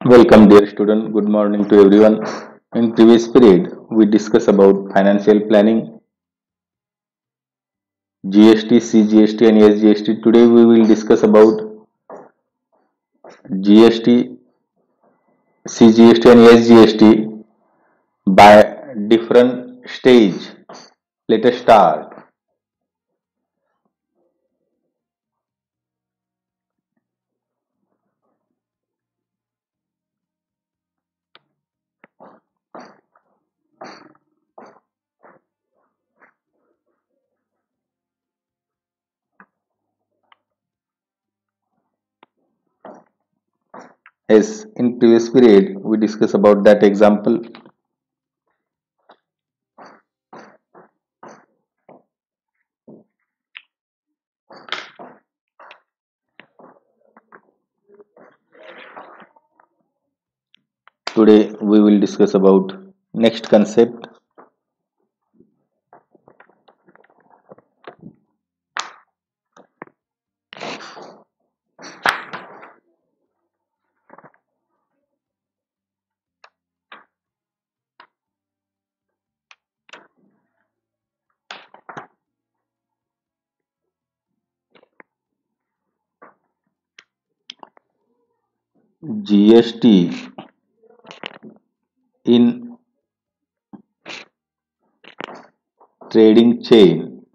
Welcome dear student, good morning to everyone. In previous period, we discussed about financial planning, GST, CGST and SGST. Today we will discuss about GST, CGST and SGST by different stage. Let us start. As in previous period, we discussed about that example. Today we will discuss about next concept. GST in trading chain.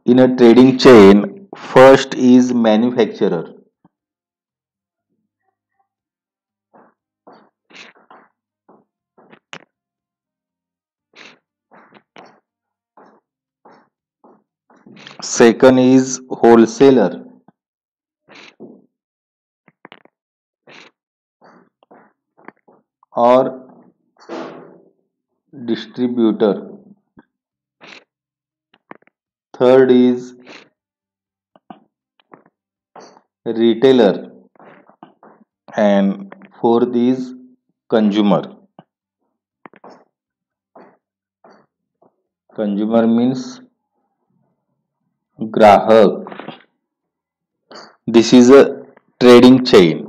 In a trading chain, first is manufacturer, second is wholesaler, or distributor, third is retailer, and fourth is consumer. Consumer means grahak. This is a trading chain.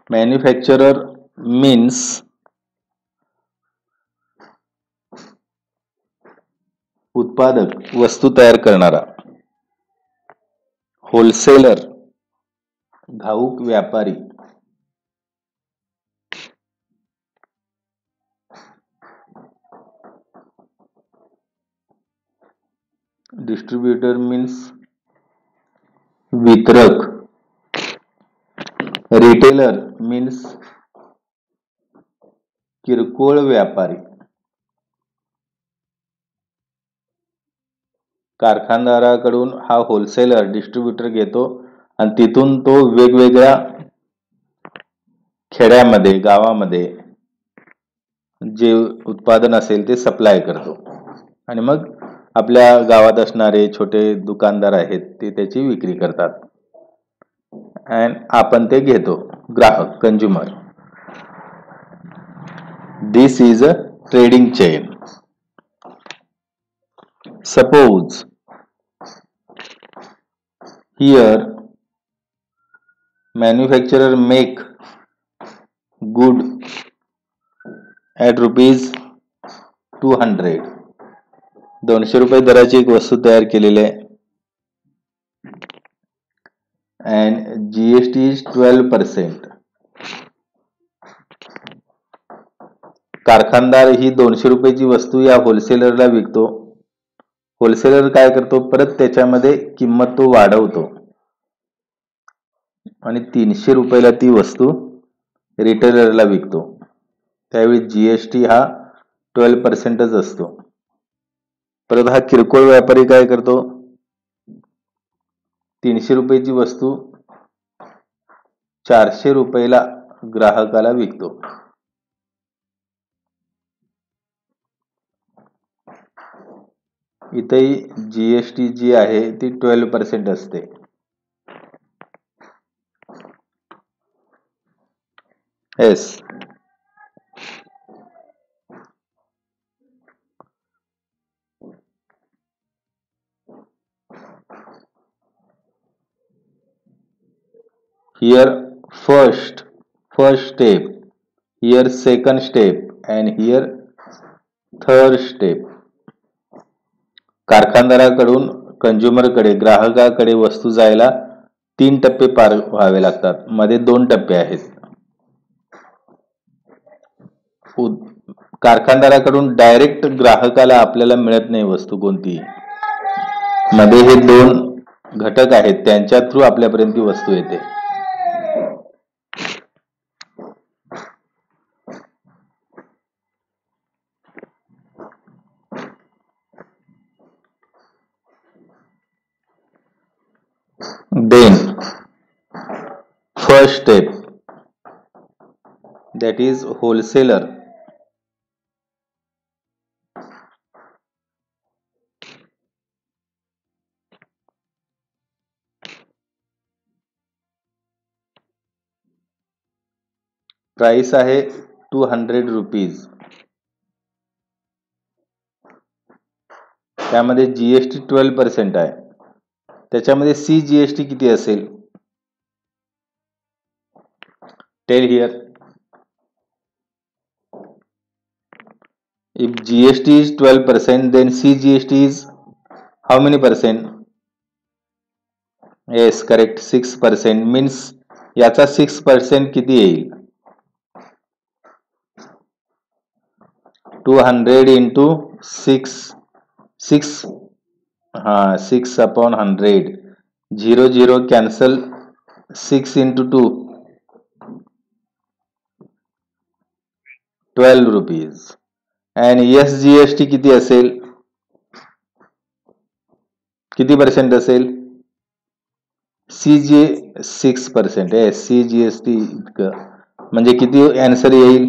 Manufacturer means उत्पादक, वस्तू तयार करणारा. Wholesaler, घाऊक व्यापारी. Distributor means वितरक. Retailer means किरकोळ व्यापारी. कारखानदाराकडून हा होलसेलर डिस्ट्रीब्युटर घेतो आणि तिथून तो वेगवेगळ्या खेड्यामध्ये, गावामध्ये जे उत्पादन असेल ते सप्लाय करतो आणि मग आपल्या गावात असणारे छोटे दुकानदार आहेत ते त्याची विक्री करतात आणि आपण ते घेतो, ग्राहक, consumer. This is a trading chain. Suppose here manufacturer make good at rupees 200. 200 रुपये दराची एक वस्तू तयार केलेली आहे and GST is 12%. कारखानदार ही 200 रुपयाची वस्तू या होलसेलरला विकतो. होलसेलर काय करतो, परत त्याच्यामध्ये किंमत तो वाढवतो आणि 300 रुपयाला ती वस्तू रिटेलरला विकतो. त्यावेळी जीएसटी हा 12%च असतो. परत हा किरकोळ व्यापारी काय करतो, 300 रुपयाची वस्तू 400 रुपयाला ग्राहकाला विकतो. इथेही जीएसटी जी आहे ती 12% असते. Yes. Here first step, here second step, and here third step. कारखानदाराकडून कंझ्युमरकडे, ग्राहकाकडे वस्तू जायला 3 टप्पे पार व्हावे लागतात. मध्ये 2 टप्पे आहेत. कारखानदाराकडून डायरेक्ट ग्राहकाला आपल्याला मिळत नाही वस्तू कोणती. मध्ये हे 2 घटक आहेत, त्यांच्या थ्रू आपल्यापर्यंत ती वस्तू येते. Then first step, that is wholesaler. Price आहे 200 रुपीज. त्यामध्ये जीएसटी 12% आहे. त्याच्यामध्ये CGST किती असेल? Tell here. If GST is 12%, then CGST is how many percent? Yes, correct, 6%. Means याचा 6% किती येईल? 200 into 6. 6/100. 0 0 cancel. 6 into 2. 12 rupees. And SGST किती असेल? किती पर्सेंट असेल? 6%. CGST इतकं म्हणजे किती आन्सर येईल?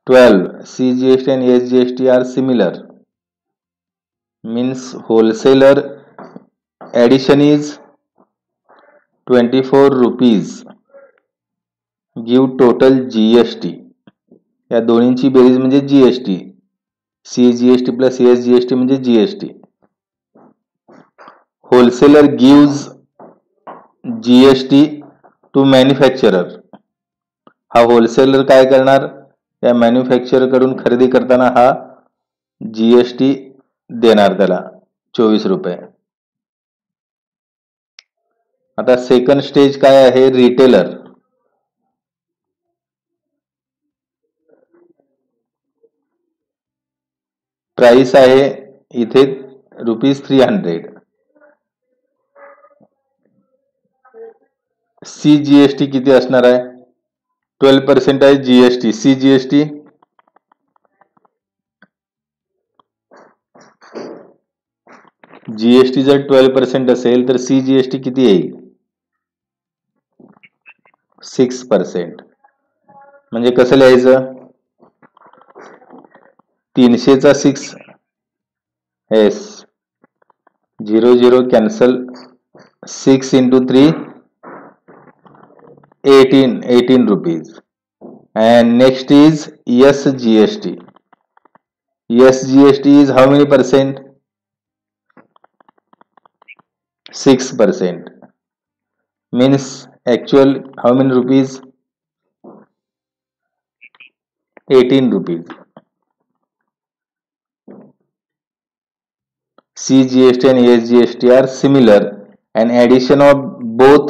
12. CGST and SGST are similar. Means wholesaler addition is 24 rupees. Give total GST. या दोन्हींची बेरीज म्हणजे GST. CGST plus SGST म्हणजे GST. Wholesaler gives GST to manufacturer. हा होलसेलर काय करणार? या मॅन्युफॅक्चरर कडून खरेदी करताना हा GST देणार त्याला 24 रुपये. आता सेकंड स्टेज काय आहे? रिटेलर. प्राइस आहे इथे ₹300. CGST किती असणार आहे? 12% आहे GST. CGST जर 12% असेल तर CGST किती येईल? 6%. म्हणजे कसं लिहायचं? 300चा 6. Yes. 0 0 cancel. 6 into 3. 18 rupees. And next is SGST. SGST is how many percent? 6%. Means actual how many rupees? 18 rupees. CGST and SGST are similar, and addition of both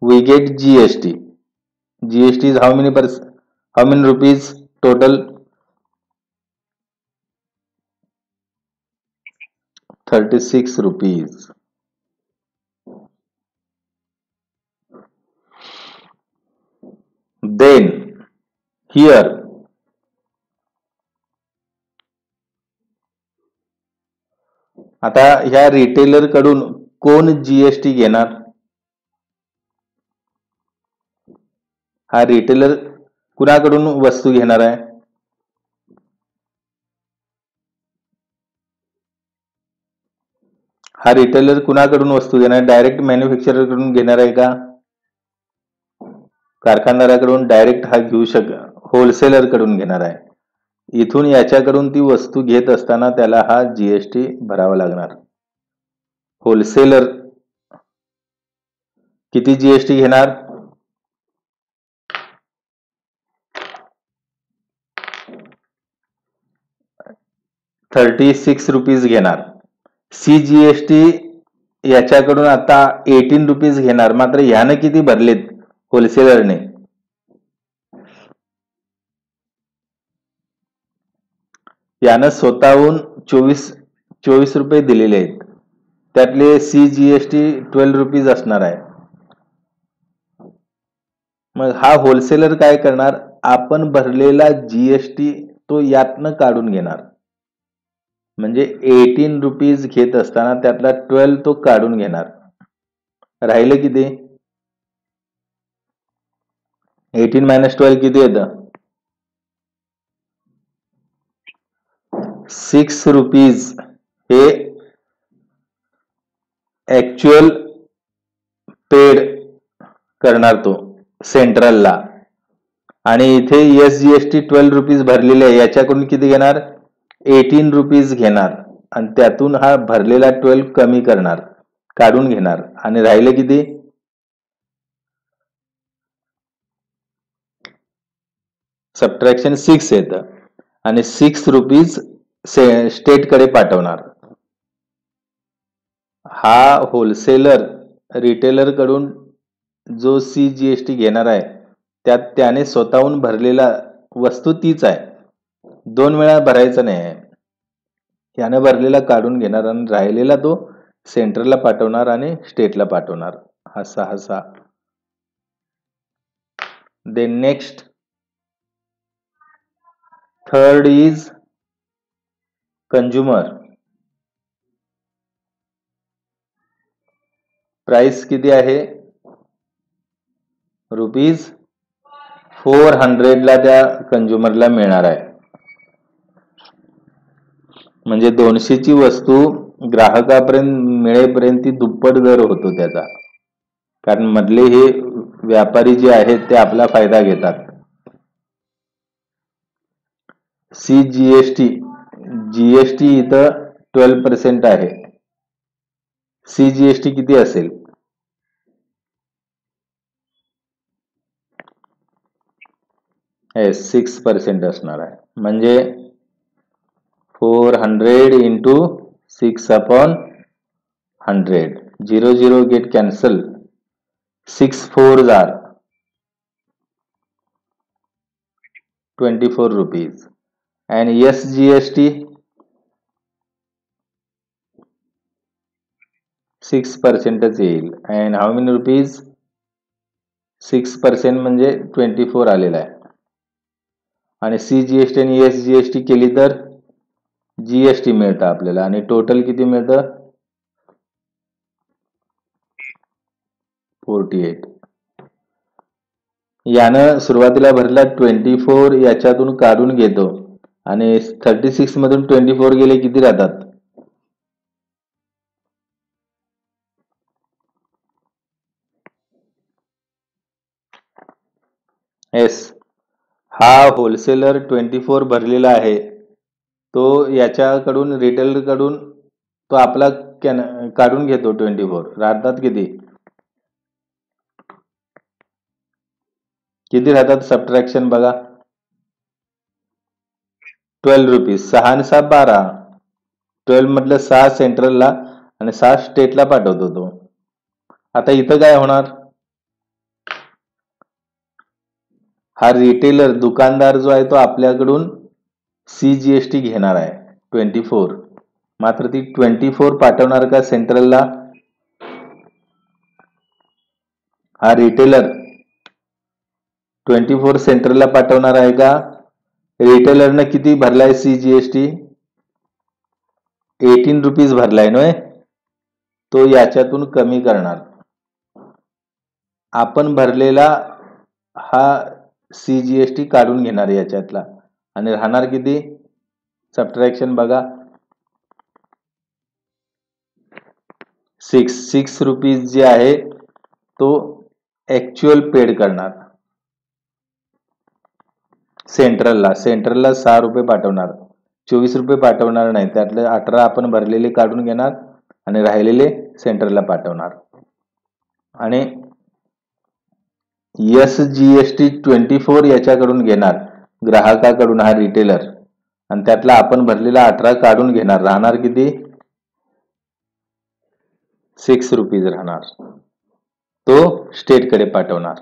we get GST. GST is how many rupees total? 36 rupees. Then here आता ह्या retailer कडून कोण GST घेणार? हा retailer कुणाकडून वस्तू घेणार आहे? हा रिटेलर कुणाकडून वस्तू घेणार? डायरेक्ट मॅन्युफॅक्चरर कडून घेणार आहे का? कारखानदाराकडून डायरेक्ट हा घेऊ होलसेलर कडून घेणार आहे. इथून याच्याकडून ती वस्तू घेत असताना त्याला हा जीएसटी भरावा लागणार. होलसेलर किती जीएसटी घेणार? 36 रुपीज घेणार. सीजीएसटी याच्याकडून आता 18 रुपीज घेणार. मात्र ह्यानं किती भरलेत होलसेलरने? यानं स्वतःहून 24 रुपये दिलेले आहेत. त्यातले सीजीएसटी 12 रुपीज असणार आहे. मग हा होलसेलर काय करणार? आपण भरलेला जीएसटी तो यातनं काढून घेणार. म्हणजे 18 रुपीज घेत असताना त्यातला 12 तो काढून घेणार. राहिलं किती? 18 मायनस 12 किती येतं? 6 रुपीज हे ऍक्च्युअल पेड करणार तो सेंट्रलला. आणि इथे एसजीएसटी 12 रुपीज भरलेले आहे. याच्याकडून किती घेणार? 18 रुपीज घेणार. आणि त्यातून हा भरलेला 12 कमी करणार, काढून घेणार. आणि राहिलं किती? सबट्रॅक्शन 6 येतं. आणि 6 रुपीज स्टेटकडे पाठवणार. हा होलसेलर रिटेलर कडून जो सीजीएसटी घेणार आहे त्याने स्वतःहून भरलेला वस्तू तीच आहे. 2 वेळा भरायचं नाही आहे. यानं भरलेला काढून घेणार आणि राहिलेला तो सेंट्रलला पाठवणार आणि स्टेटला पाठवणार. असा then next third is consumer. Price किती आहे? ₹400 ला त्या कंझ्युमरला मिळणार आहे. म्हणजे 200 ची वस्तू ग्राहकापर्यंत मिळेपर्यंत ती दुप्पट दर होतो त्याचा. कारण मधले हे व्यापारी जे आहेत ते आपला फायदा घेतात. सीजीएसटी जीएसटी इथं 12% आहे. सीजीएसटी किती असेल? हे 6% असणार आहे. म्हणजे 400 into 6/100. 0 get cancel. 6 4s are 24 rupees. And SGST 6%च येईल. and how many rupees? 6% म्हणजे 24 आलेला आहे. आणि सीजीएसटी आणि एसजीएसटी केली तर जीएसटी मिळतं आपल्याला. आणि टोटल किती मिळतं? 48. यानं सुरुवातीला भरला 24, याच्यातून काढून घेतो आणि 36 मधून 24 गेले किती राहतात? येस. हा होलसेलर 24 भरलेला आहे. तो याच्याकडून रिटेलर कडून तो आपला काढून घेतो 24. राहतात किती? किती राहतात? सबट्रॅक्शन बघा. 12 रुपीज. 6 आणि 6 12. 12 मधलं 6 सेंट्रलला आणि 6 स्टेटला पाठवतो तो. आता इथं काय होणार? हा रिटेलर दुकानदार जो आहे तो आपल्याकडून सीजीएसटी घेणार आहे 24. मात्र ती 24 पाठवणार का सेंट्रलला? हा रिटेलर 24 सेंट्रलला पाठवणार आहे का? रिटेलरनं किती भरलाय सीजीएसटी? 18 रुपीज भरलाय नव्हे. तो याच्यातून कमी करणार. आपण भरलेला हा सीजीएसटी काढून घेणार याच्यातला. आणि राहणार किती? सबट्रॅक्शन बघा. सिक्स रुपीज जे आहे तो ऍक्च्युअल पेड करणार सेंट्रलला 6 रुपये पाठवणार, 24 रुपये पाठवणार नाही, त्यातले 18 आपण भरलेले काढून घेणार आणि राहिलेले सेंट्रलला पाठवणार. आणि SGST 24 याच्याकडून घेणार ग्राहकाकडून, हा रिटेलर, आणि त्यातला आपण भरलेला 18 काढून घेणार, राहणार किती 6 रुपीज राहणार, तो स्टेटकडे पाठवणार.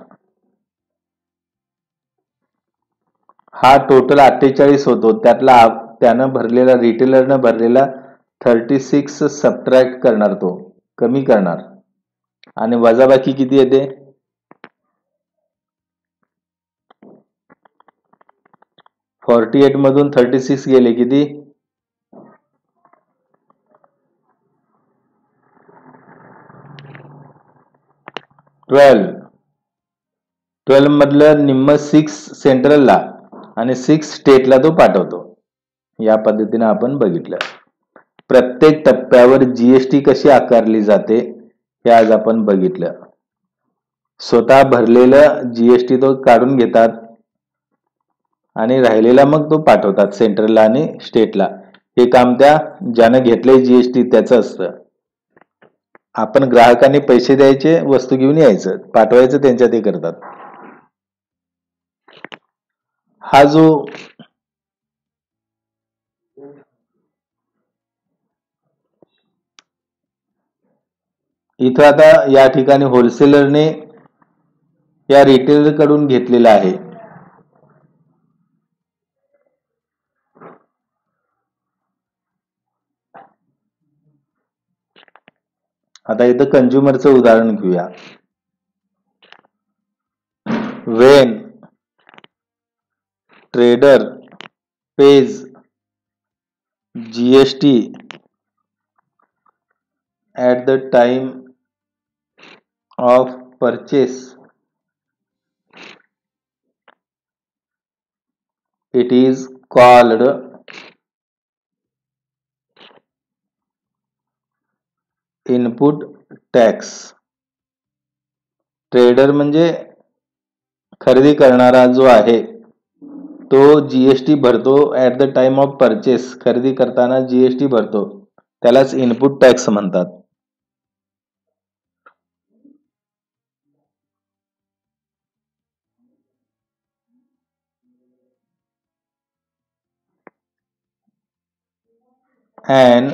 हा टोटल 48 होतो, त्यातला त्यानं भरलेला रिटेलरनं भरलेला 36 सबट्रॅक्ट करणार, तो कमी करणार, आणि वजाबाकी किती येते 48 मधून 36 गेले किती 12 मधलं निम्म 6 सेंट्रलला आणि 6 स्टेटला तो पाठवतो. या पद्धतीने आपण बघितलं. प्रत्येक टप्प्यावर जीएसटी कशी आकारली जाते हे आज आपण बघितलं. स्वतः भरलेलं जीएसटी तो काढून घेतात आणि राहिलेला मग तो पाठवतात सेंट्रलला आणि स्टेटला. हे काम त्या ज्यानं घेतलंय जीएसटी त्याचं असतं. आपण ग्राहकांनी पैसे द्यायचे, वस्तू घेऊन यायचं, पाठवायचं त्यांच्या ते करतात. हा जो इथं आता या ठिकाणी होलसेलरने या रिटेलर कडून घेतलेला आहे. आता इथं कंझ्युमरचं उदाहरण घेऊया. Wien trader page GST at the time of purchase, it is called input tax. Trader म्हणजे खरेदी करणारा जो आहे तो जीएसटी भरतो at the time of purchase. खरेदी करताना जीएसटी भरतो, त्यालाच इनपुट टॅक्स म्हणतात. And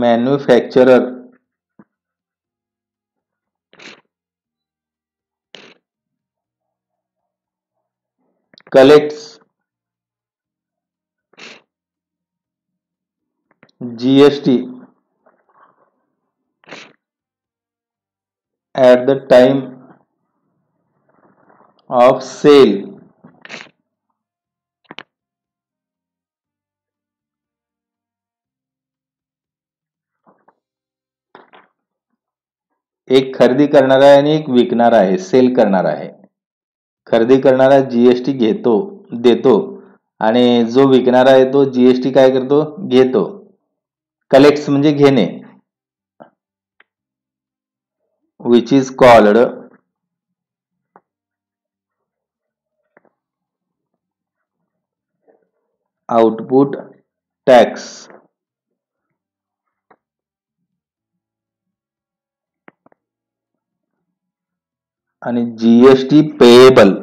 manufacturer collects GST at the time of sale. एक खरेदी करणारा आहे आणि एक विकणारा आहे, सेल करणारा आहे. खरेदी करणारा जीएसटी देतो आणि जो विकणारा आहे तो जीएसटी काय करतो, घेतो. कलेक्ट्स म्हणजे घेणे, which is called output tax. आणि जीएसटी पेएबल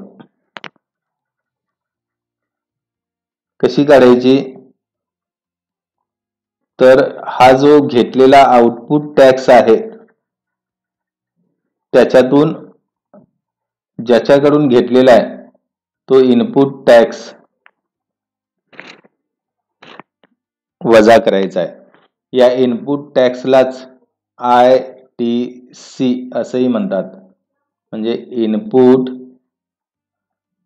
कशी काढायची, तर हा जो घेतलेला आउटपुट टॅक्स आहे त्याच्यातून ज्याच्याकडून घेतलेला आहे तो इनपुट टॅक्स वजा करायचा आहे. या इनपुट टॅक्सलाच ITC असंही म्हणतात, म्हणजे इनपुट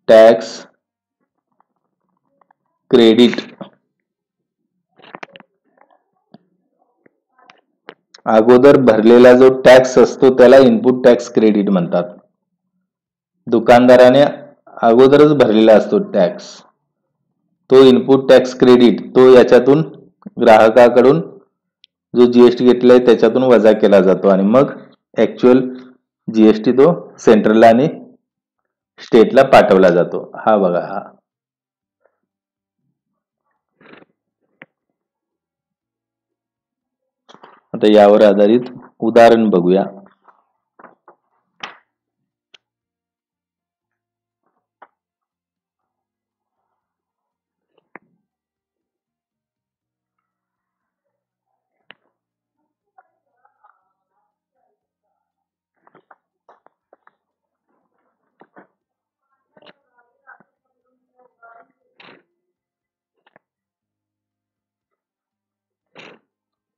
टॅक्स क्रेडिट. अगोदर भरलेला जो टॅक्स असतो त्याला इनपुट टॅक्स क्रेडिट म्हणतात. दुकानदाराने अगोदरच भरलेला असतो टॅक्स, तो इनपुट टॅक्स क्रेडिट, तो याच्यातून ग्राहकाकडून जो जीएसटी घेतलाय त्याच्यातून वजा केला जातो आणि मग ऍक्च्युअल जीएसटी तो सेंट्रलला आणि स्टेटला पाठवला जातो. हा बघा हा. आता यावर आधारित उदाहरण बघूया.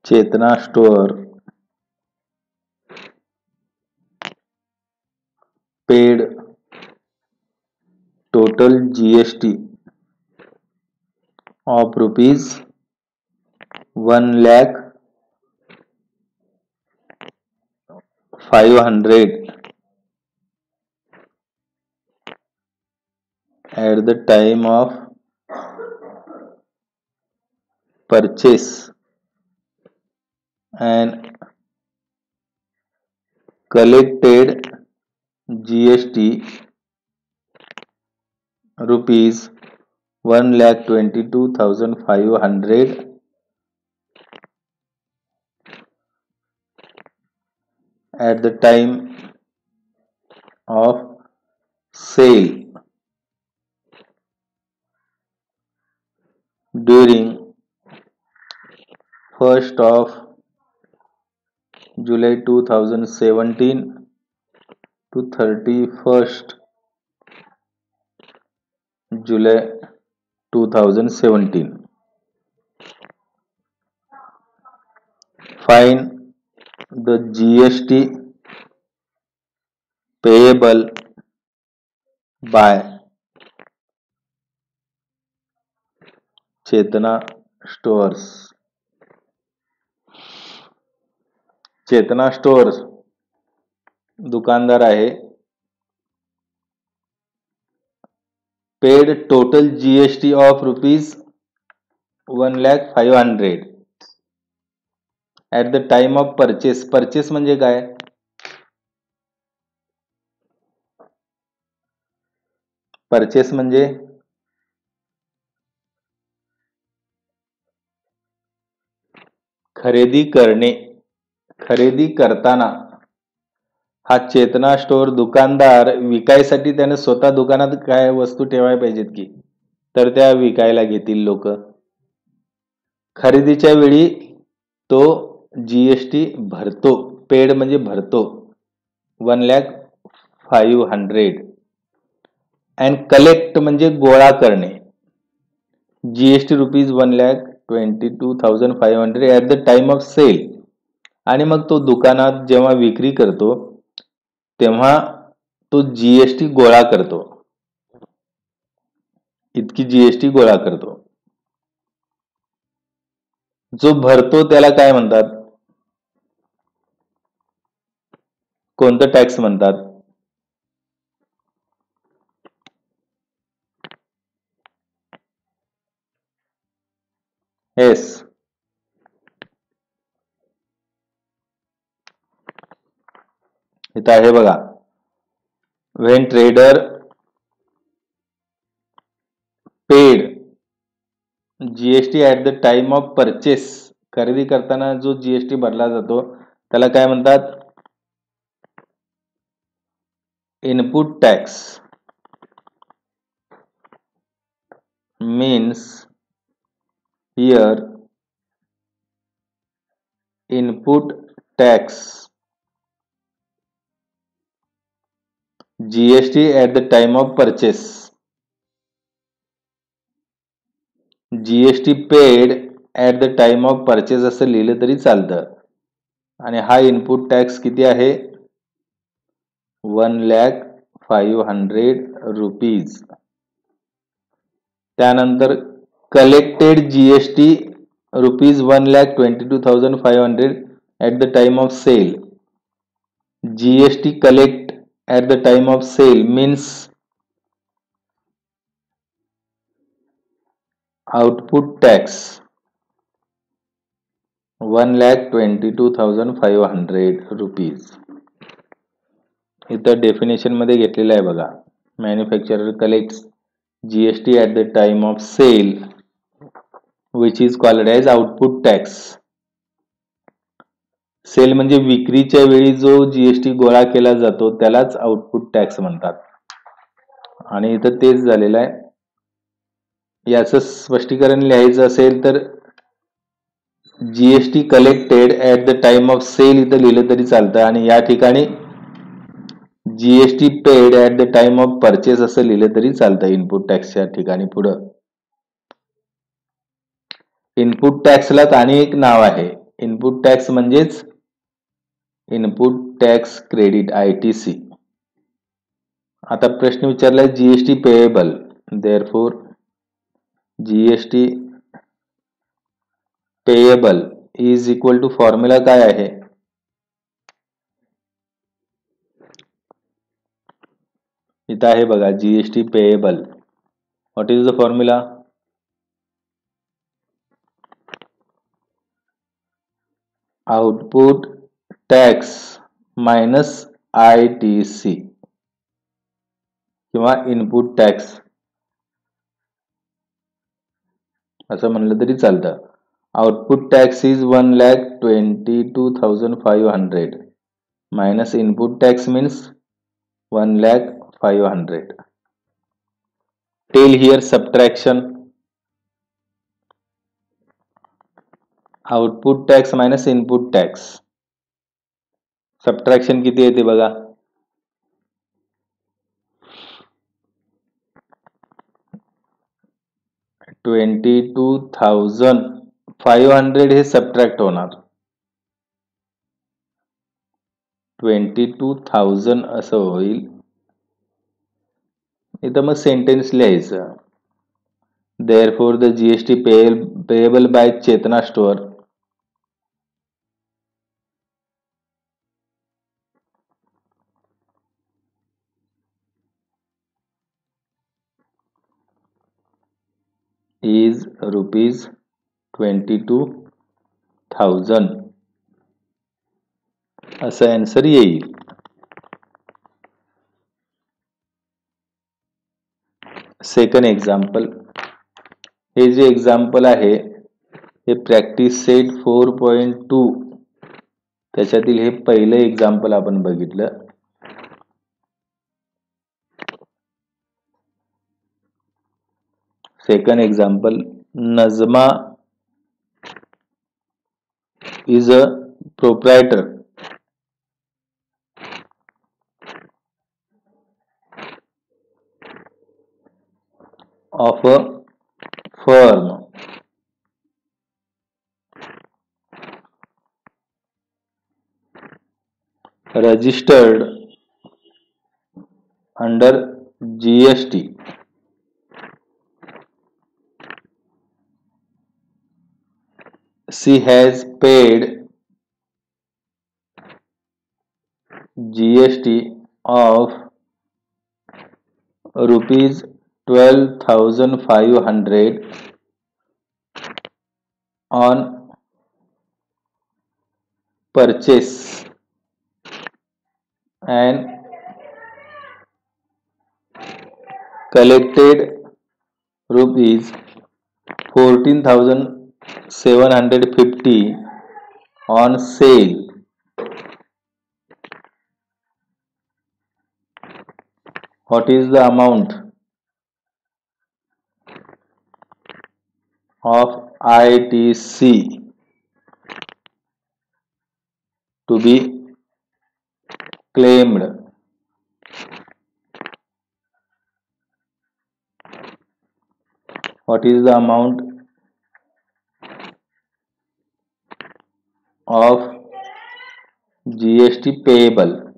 Chetna store paid total GST of rupees 1,500,000 at the time of purchase and collected GST rupees 1,22,500 at the time of sale during 1st of July 2017 to 31st July 2017. Find the GST payable by Chetna stores. Chetna stores दुकानदार आहे. Paid total GST of rupees 1,500,000 at the time of purchase. Purchase म्हणजे काय? Purchase म्हणजे खरेदी करणे. खरेदी करताना हा चेतना स्टोअर दुकानदार विकायसाठी त्याने स्वतः दुकानात काय वस्तू ठेवायला पाहिजेत की, तर त्या विकायला घेतील लोक. खरेदीच्या वेळी तो जीएसटी भरतो. पेड म्हणजे भरतो 1,500,000 अँड कलेक्ट म्हणजे गोळा करणे. GST rupees 1,22,500 at the time of sale. आणि मग तो दुकानात जेव्हा विक्री करतो तेव्हा तो जीएसटी गोळा करतो. इतकी जीएसटी गोळा करतो. जो भरतो त्याला काय म्हणतात? कोणतं टॅक्स म्हणतात? येस. इथं आहे बघा. When trader paid GST at the time of purchase. खरेदी करताना जो जीएसटी भरला जातो त्याला काय म्हणतात? Input tax. Means here input tax GST at the time of purchase. GST paid at the time of purchase असं लिहिलं तरी चालतं. आणि हा इनपुट टॅक्स किती आहे? 1,500,000 रुपीज. त्यानंतर collected GST rupees 1,22,500 at the time of sale. GST collect at the time of sale means output tax 1,22,500 इथं डेफिनेशन मध्ये घेतलेलं आहे बघा. Manufacturer collects GST at the time of sale which is called as output tax. Sale म्हणजे विक्रीच्या वेळी जो GST गोळा केला जातो त्यालाच आउटपुट टॅक्स म्हणतात. आणि इथं तेच झालेलं आहे. याचं स्पष्टीकरण लिहायचं असेल तर GST collected at the time of sale इथं लिहिलं तरी चालतं आणि या ठिकाणी GST paid at the time of purchase असं लिहिलं तरी चालतं इनपुट टॅक्सच्या ठिकाणी पुढं. इनपुट टॅक्सलाच आणि एक नाव आहे. इनपुट टॅक्स म्हणजेच इनपुट टॅक्स क्रेडिट ITC. आता प्रश्न विचारलाय GST payable. Therefore GST payable is equal to formula काय आहे? इथं आहे बघा GST payable. What is the formula? Output tax minus ITC किंवा इनपुट टॅक्स असं म्हणलं तरी चालतं. Output tax is 1,22,500 minus input tax means 1,05,000. Tell here subtraction. Output tax minus input tax. Subtraction किती येते बघा. 22,500 हे सबट्रॅक्ट होणार. 22,000 असं होईल. इथं मग सेंटेन्स लिहायचं. Therefore the GST payable by Chetna store is rupees 22,000 असं आन्सर येईल. Second example. हे जे एक्झाम्पल आहे हे प्रॅक्टिस सेट 4.2 त्याच्यातील हे पहिलं एक्झाम्पल आपण बघितलं. Second example. Najma is a proprietor of a firm registered under GST. She has paid GST of rupees 12,500 on purchase and collected rupees 14,750 on sale. What is the amount of ITC to be claimed? What is the amount of GST payable?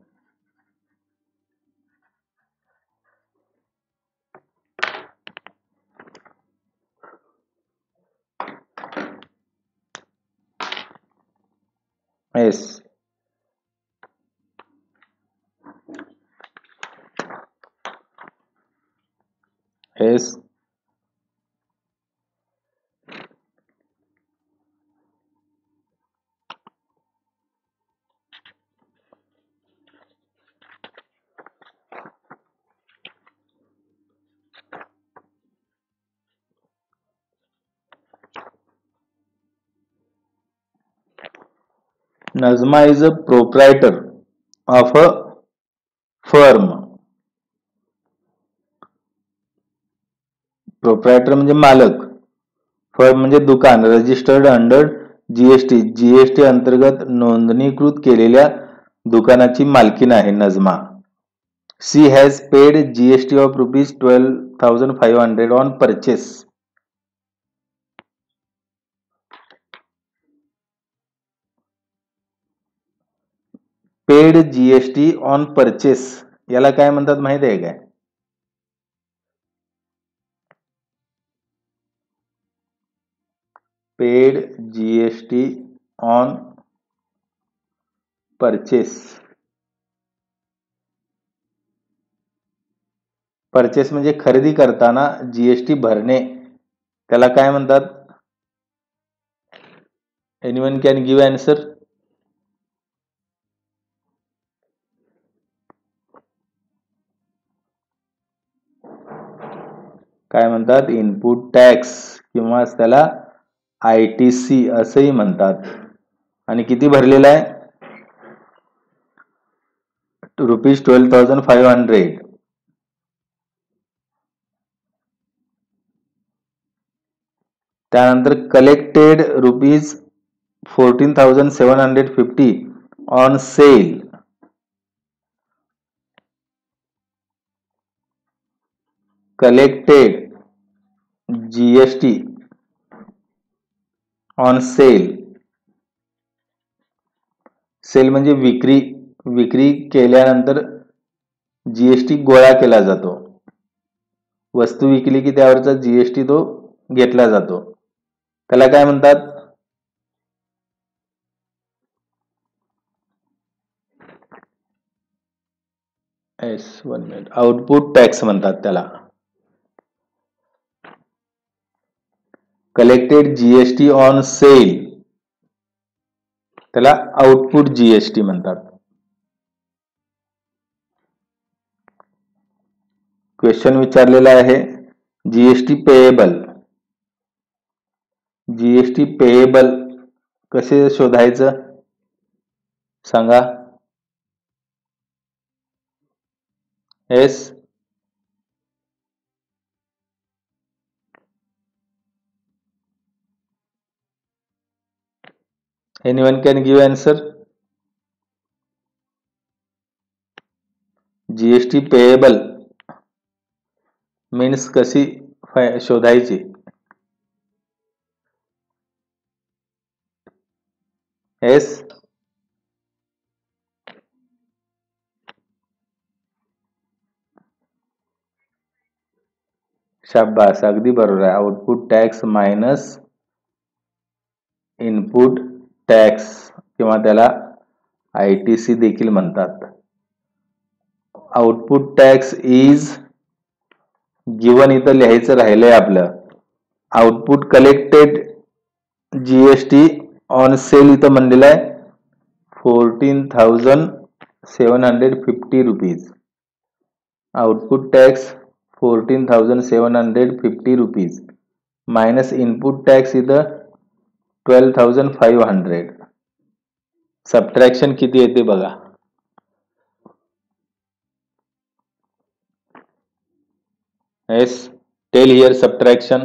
Yes. Yes. Nazma is a proprietor of a firm. Proprietor म्हणजे मालक, firm म्हणजे दुकान, registered under GST, GST अंतर्गत नोंदणीकृत केलेल्या दुकानाची मालकीण आहे Najma. She has paid GST of ₹12,500 on purchase. Paid GST on purchase याला काय म्हणतात माहिती आहे काय? Paid GST on purchase. Purchase म्हणजे खरेदी करताना जीएसटी भरणे, त्याला काय म्हणतात? Anyone can give answer? काय म्हणतात? इनपुट टॅक्स किंवा त्याला ITC असंही म्हणतात. आणि किती भरलेला आहे? ₹12,500. त्यानंतर collected ₹14,750 on sale. Collected GST on sale. Sale म्हणजे विक्री, विक्री केल्यानंतर जीएसटी गोळा केला जातो. वस्तू विकली की त्यावरचा जीएसटी तो घेतला जातो, त्याला काय म्हणतात? आउटपुट टॅक्स म्हणतात त्याला. कलेक्टेड जीएसटी ऑन सेल त्याला आउटपुट जीएसटी म्हणतात. क्वेश्चन विचारलेला आहे जीएसटी पेएबल. जीएसटी पेएबल कसे शोधायचं सांगा? S anyone can give answer? GST payable means कशी शोधायची? एस शाबास, अगदी बरोबर आहे. Output tax minus input tax किंवा त्याला ITC देखील म्हणतात. आउटपुट टॅक्स इज गिवन, इथं लिहायचं राहिलंय आपलं. Output collected GST on sale इथं म्हणलेलं आहे ₹14,750. Output tax ₹14,750 minus input tax इथं 12,500. सबट्रॅक्शन किती येते बघा. Yes, tell here subtraction.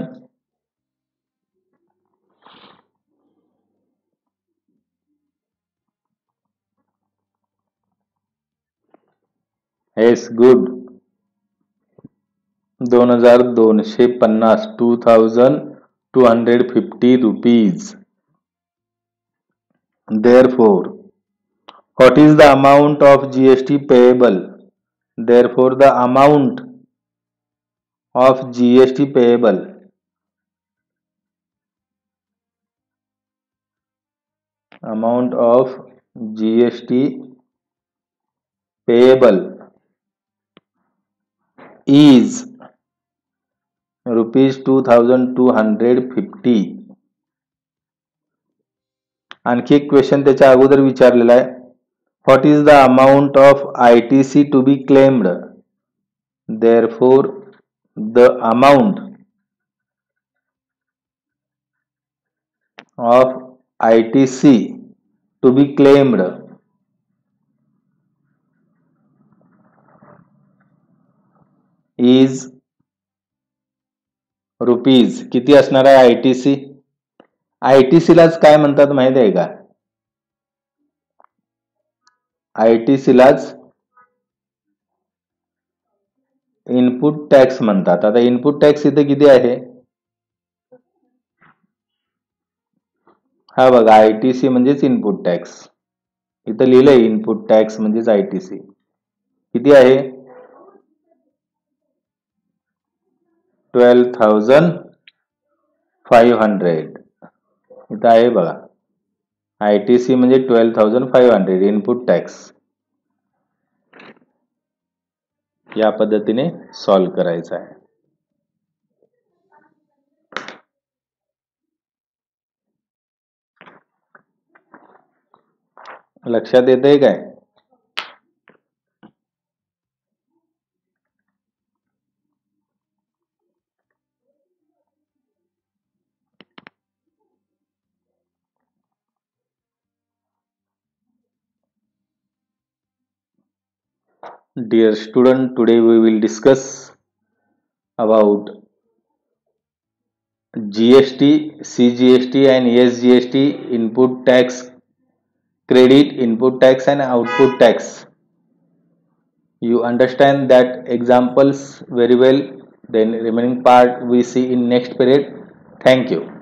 Yes, good. 2,250, 2,250 rupees. Therefore, what is the amount of GST payable? Therefore, the amount of GST payable is ₹2,250. आणखी एक question त्याच्या अगोदर विचारलेला आहे, what is the amount of ITC to be claimed? Therefore the amount of ITC to be claimed is rupees. किती असणार आहे ITC? ITC लाच काय म्हणतात माहित आहे का? आयटीसी लाच इनपुट टॅक्स म्हणतात. आता इनपुट टॅक्स इथे किती आहे? हा बघा, आयटीसी म्हणजेच इनपुट टॅक्स. इथं लिहिलंय इनपुट टॅक्स म्हणजेच आयटीसी. किती आहे? 12,500. इथं आहे बघा, आयटीसी म्हणजे 12,500 इनपुट टॅक्स. या पद्धतीने सॉल्व करायचं आहे. लक्षात येतंय काय? Dear student, today we will discuss about GST, CGST and SGST, input tax, credit, input tax and output tax. You understand that examples very well. Then remaining part we see in next period. Thank you.